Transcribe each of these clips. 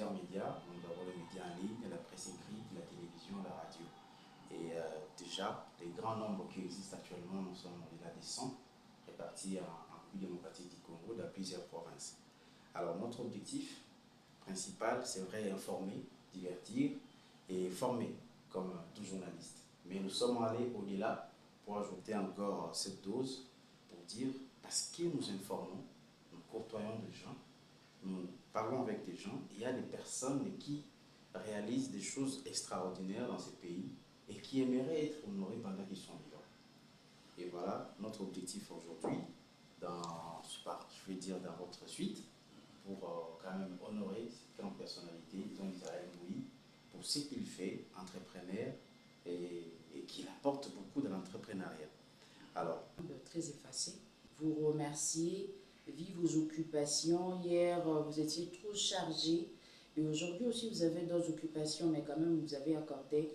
plusieurs médias. Nous avons les médias en ligne, la presse écrite, la télévision, la radio. Et déjà, les grands nombres qui existent actuellement, nous sommes au-delà des 100, répartis en République démocratique du Congo, dans plusieurs provinces. Alors notre objectif principal, c'est vrai, informer, divertir et former comme tout journaliste. Mais nous sommes allés au-delà pour ajouter encore cette dose pour dire, parce que nous informons, nous côtoyons des gens, nous parlons avec des gens, il y a des personnes qui réalisent des choses extraordinaires dans ces pays et qui aimeraient être honorées pendant qu'ils sont vivants. Et voilà notre objectif aujourd'hui, je vais dire dans votre suite, pour quand même honorer cette grande personnalité, dont Israël Mbouyi, pour ce qu'il fait, entrepreneur, et qu'il apporte beaucoup dans l'entrepreneuriat. Alors, très effacé. Vous remerciez, vu vos occupations. Hier, vous étiez trop chargé. Et aujourd'hui aussi, vous avez d'autres occupations, mais quand même, vous avez accordé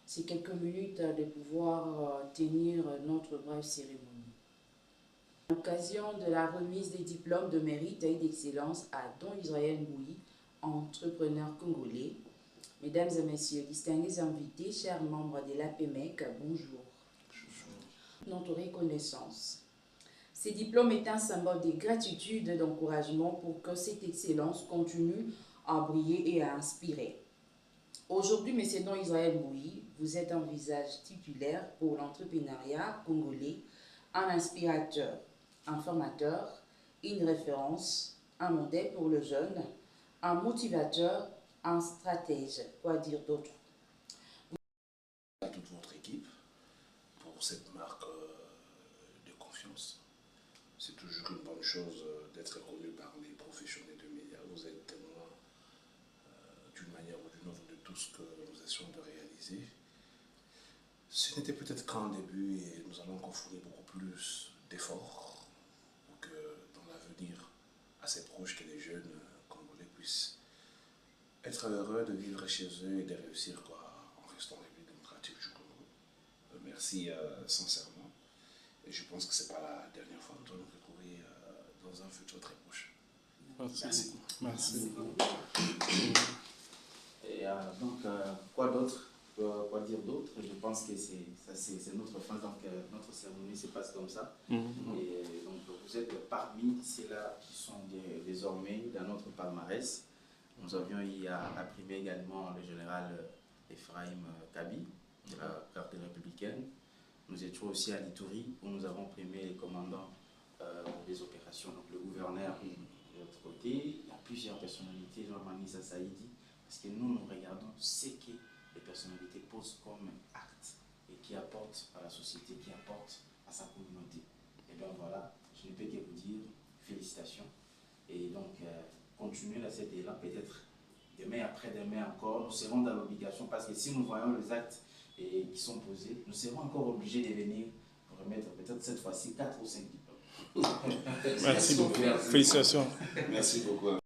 ces quelques minutes de pouvoir tenir notre brève cérémonie. À l'occasion de la remise des diplômes de mérite et d'excellence à Don Israël Mbouyi, entrepreneur congolais, mesdames et messieurs, distingués invités, chers membres de l'APMEC, bonjour. Notre reconnaissance. Ces diplômes est un symbole de gratitude et d'encouragement pour que cette excellence continue à briller et à inspirer. Aujourd'hui, M. Don Israël Mbouyi, vous êtes un visage titulaire pour l'entrepreneuriat congolais, un inspirateur, un formateur, une référence, un modèle pour le jeune, un motivateur, un stratège. Quoi dire d'autre? À toute votre équipe pour cette marque de confiance. C'est toujours une bonne chose d'être reconnu par les professionnels de médias. Vous êtes témoin d'une manière ou d'une autre de tout ce que nous essayons de réaliser. Ce n'était peut-être qu'un début et nous allons encore fournir beaucoup plus d'efforts pour que dans l'avenir, assez proche, que les jeunes Congolais puissent être heureux de vivre chez eux et de réussir en restant en République démocratique du Congo. Merci sincèrement. Et je pense que ce n'est pas la dernière fois que nous allons nous retrouver dans un futur très proche. Merci. Merci. Et donc, quoi d'autre? Quoi dire d'autre? Je pense que c'est notre fin, donc notre cérémonie se passe comme ça. Et donc, vous êtes parmi ceux-là qui sont désormais dans notre palmarès. Nous avions eu à primer également le général Ephraim Kabi, de la garde républicaine. Nous étions aussi à l'Ituri, où nous avons primé les commandants des opérations, donc le gouverneur de l'autre côté. Il y a plusieurs personnalités, genre Manisa Saïdi, parce que nous regardons ce que les personnalités posent comme acte et qui apportent à la société, qui apportent à sa communauté. Et bien voilà, je ne peux que vous dire félicitations. Et donc, continuez dans cet élan, peut-être demain, après-demain encore, nous serons dans l'obligation, parce que si nous voyons les actes qui sont posés, nous serons encore obligés de venir pour remettre peut-être cette fois-ci 4 ou 5 diplômes. Merci beaucoup. Félicitations. Merci beaucoup.